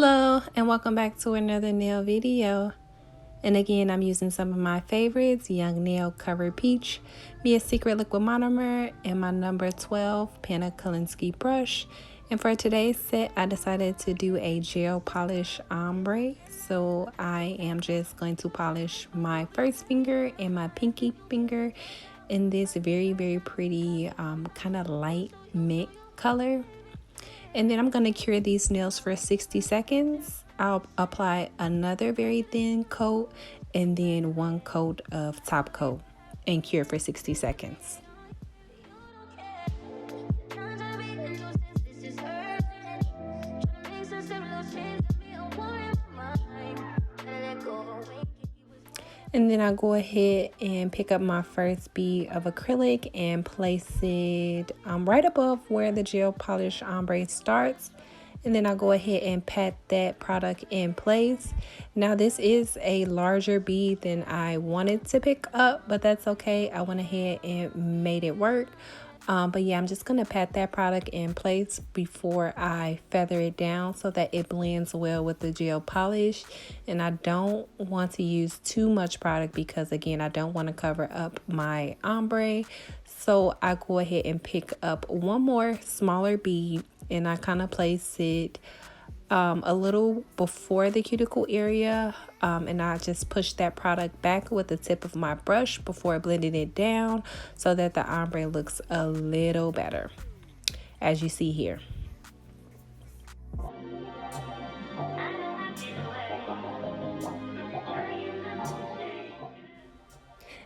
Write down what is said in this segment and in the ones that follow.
Hello and welcome back to another nail video. And again, I'm using some of my favorites: Young Nail Cover Peach, Mia Secret Liquid Monomer, and my number 12 Panna Kalinsky brush. And for today's set, I decided to do a gel polish ombre. So I am just going to polish my first finger and my pinky finger in this very pretty kind of light mint color. And then I'm going to cure these nails for 60 seconds. I'll apply another very thin coat and then one coat of top coat and cure for 60 seconds. And then I go ahead and pick up my first bead of acrylic and place it right above where the gel polish ombre starts. And then I go ahead and pat that product in place. Now this is a larger bead than I wanted to pick up, but that's okay. I went ahead and made it work. But yeah, I'm just going to pat that product in place before I feather it down so that it blends well with the gel polish. And I don't want to use too much product because, again, I don't want to cover up my ombre. So I go ahead and pick up one more smaller bead and I kind of place it a little before the cuticle area, and I just push that product back with the tip of my brush before blending it down so that the ombre looks a little better, as you see here.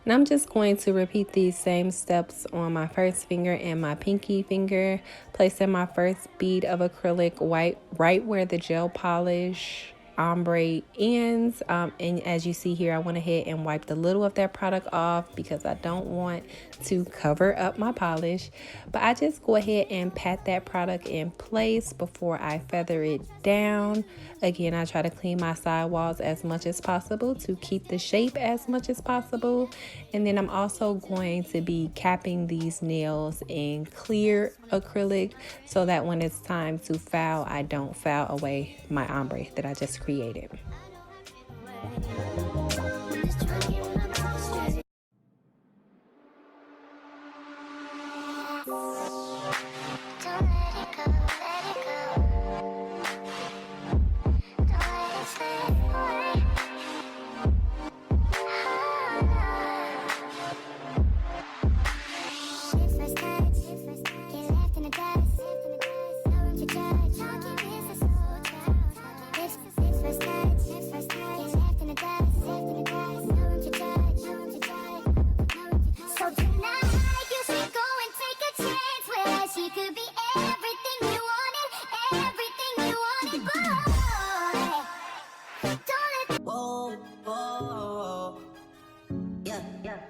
And I'm just going to repeat these same steps on my first finger and my pinky finger, placing my first bead of acrylic white right where the gel polish ombre ends. And as you see here, I went ahead and wiped a little of that product off because I don't want to cover up my polish. But I just go ahead and pat that product in place before I feather it down. Again, I try to clean my sidewalls as much as possible to keep the shape as much as possible. And then I'm also going to be capping these nails in clear acrylic so that when it's time to file, I don't file away my ombre that I just created.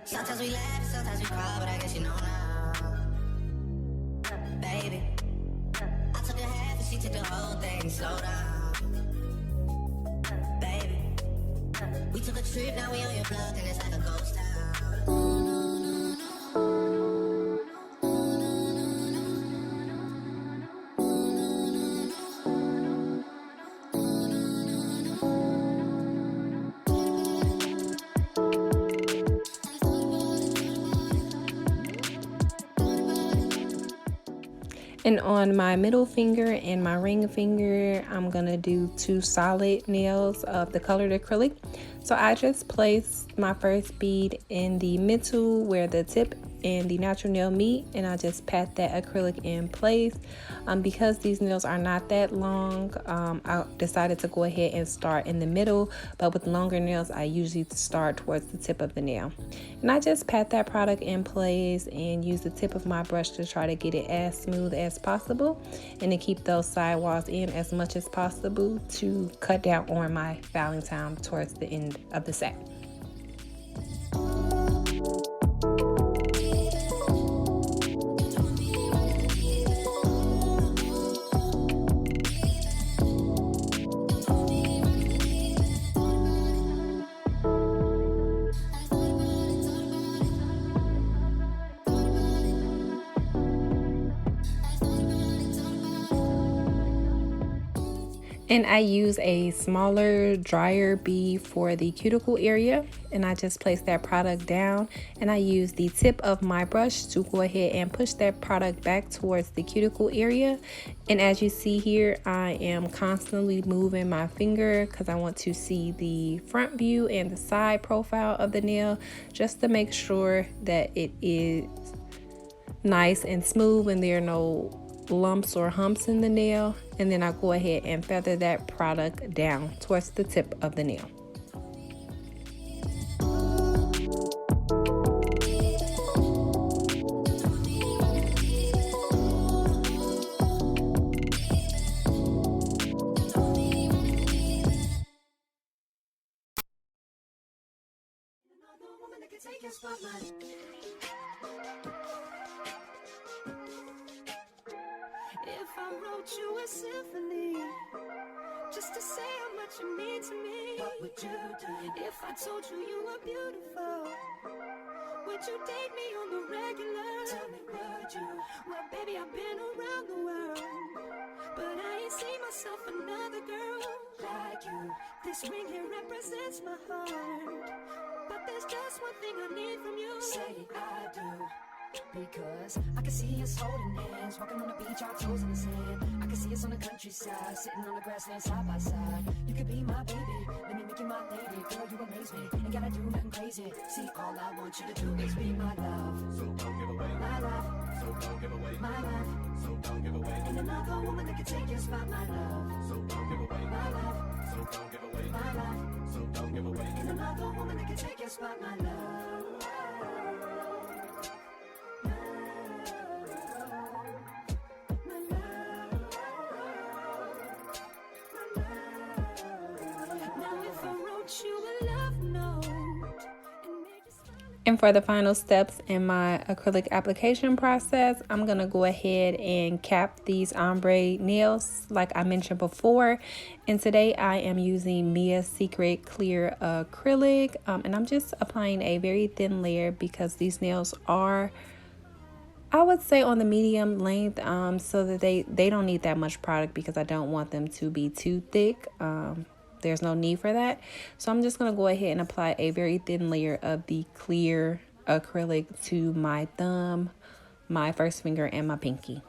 Sometimes we laugh and sometimes we cry, but I guess you know now. Baby, I took a half and she took the whole thing. Slow down. Baby, we took a trip, now we on your block and it's like a ghost town. And on my middle finger and my ring finger, I'm gonna do two solid nails of the colored acrylic. So I just placed my first bead in the middle where the tip and the natural nail meet, and I just pat that acrylic in place. Because these nails are not that long, I decided to go ahead and start in the middle, but with longer nails, I usually start towards the tip of the nail. And I just pat that product in place and use the tip of my brush to try to get it as smooth as possible and to keep those sidewalls in as much as possible to cut down on my filing time towards the end of the set. And I use a smaller, drier bead for the cuticle area. And I just place that product down. And I use the tip of my brush to go ahead and push that product back towards the cuticle area. And as you see here, I am constantly moving my finger because I want to see the front view and the side profile of the nail, just to make sure that it is nice and smooth and there are no lumps or humps in the nail. And then I go ahead and feather that product down towards the tip of the nail. If I wrote you a symphony, just to say how much you mean to me, what would you do? If I told you you were beautiful, would you date me on the regular? Tell me, would you? Well, baby, I've been around the world, but I ain't seen myself another girl like you. This ring here represents my heart, but there's just one thing I need from you. Say I do. Because I can see us holding hands, walking on the beach, our toes in the sand. I can see us on the countryside, sitting on the grassland side by side. You could be my baby, let me make you my lady. Girl, you amaze me, ain't gotta do nothing crazy. See, all I want you to do is be my love. So don't give away my love. So don't give away my love. So don't give away. And another woman that can take your spot, my love. So don't give away my love. So don't give away my love. So don't give away. And another woman that can take your spot, my love. And for the final steps in my acrylic application process, I'm going to go ahead and cap these ombre nails like I mentioned before. And today I am using Mia's Secret Clear Acrylic. And I'm just applying a very thin layer because these nails are, I would say, on the medium length, so that they don't need that much product because I don't want them to be too thick. There's no need for that. So I'm just going to go ahead and apply a very thin layer of the clear acrylic to my thumb, my first finger, and my pinky.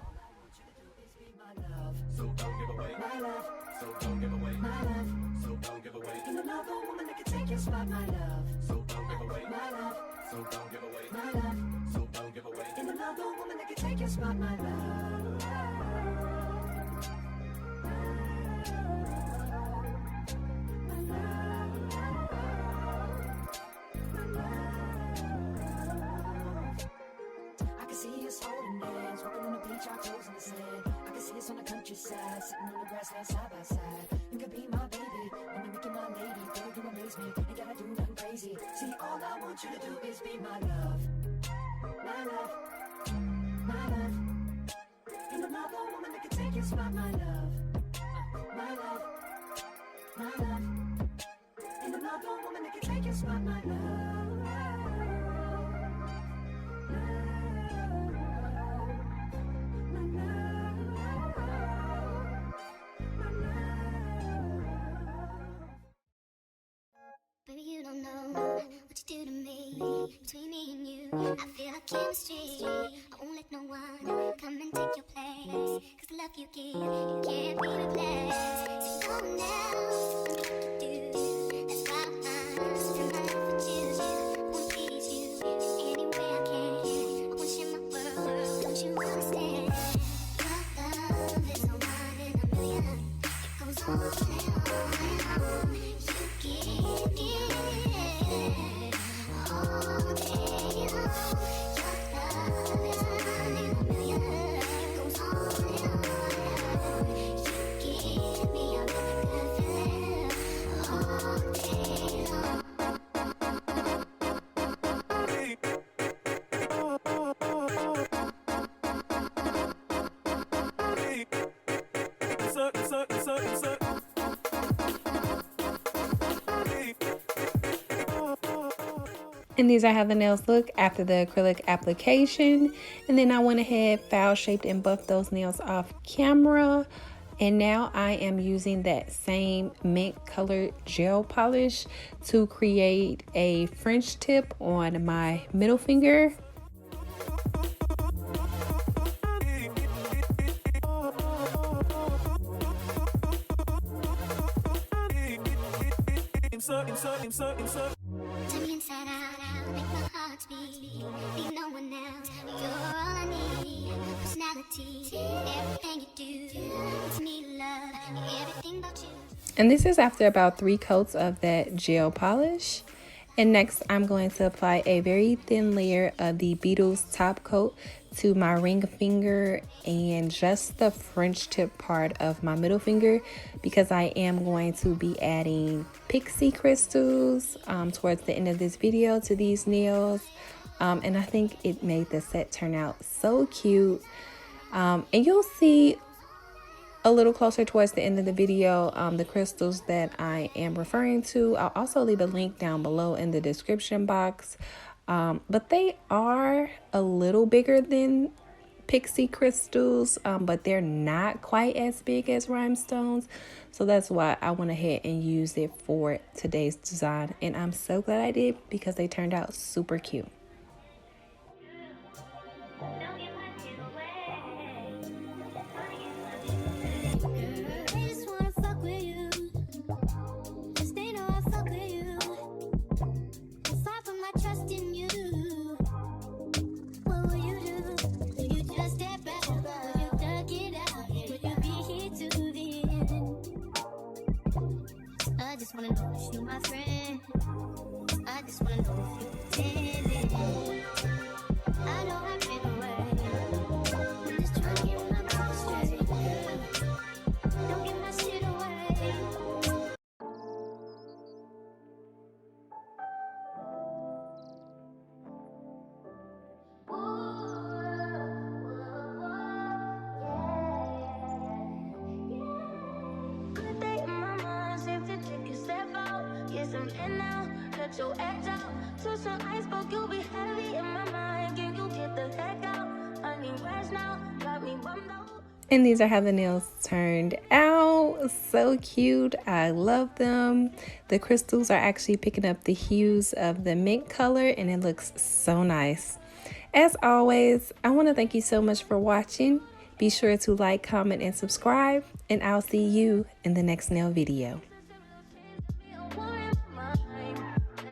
Our toes in the sand. I can see us on the countryside, sitting on the grassland side by side. You could be my baby, when I make you my lady. Girl, you amaze me, ain't gotta do nothing crazy. See, all I want you to do is be my love. My love, my love. And another woman that can take your spot, my love. My love, my love. And another woman that can take your spot, my love. Baby, you don't know what you do to me. Between me and you, I feel like chemistry. I won't let no one come and take your place. Cause the love you give, it can't be replaced. So go now, what you do. That's why I'm spend my life with you. I wanna please you any way I can. I wanna share my world, don't you understand? Your love is a one in a million. It goes on and on and on. You give me all day long. Your love is a one in a million. It goes on and on. You give me a really good feeling all day long. And these are how the nails look after the acrylic application. And then I went ahead, foul shaped, and buffed those nails off camera. And now I am using that same mint colored gel polish to create a French tip on my middle finger. Turn me inside out, make my heart beat. Need no one else, you're all I need. Personality, everything you do. It's me, love, everything about you. And this is after about 3 coats of that gel polish. And next I'm going to apply a very thin layer of the Beetles top coat to my ring finger and just the French tip part of my middle finger, because I am going to be adding pixie crystals towards the end of this video to these nails. And I think it made the set turn out so cute. And you'll see a little closer towards the end of the video the crystals that I am referring to. I'll also leave a link down below in the description box, but they are a little bigger than pixie crystals, but they're not quite as big as rhinestones, so that's why I went ahead and used it for today's design, and I'm so glad I did because they turned out super cute. I just wanna know if you my friend. I just wanna know if you pretending. I know I've been away. I'm just trying to get my mind straight. Don't get my shit away. Good day in my mind, safe to take a step out. Get some air now, let your edge out. To some iceberg, you'll be heavy in my mind. Can you get the heck out? I need rest now, got me bummed out. And these are how the nails turned out. So cute. I love them. The crystals are actually picking up the hues of the mint color, and it looks so nice. As always, I want to thank you so much for watching. Be sure to like, comment, and subscribe, and I'll see you in the next nail video.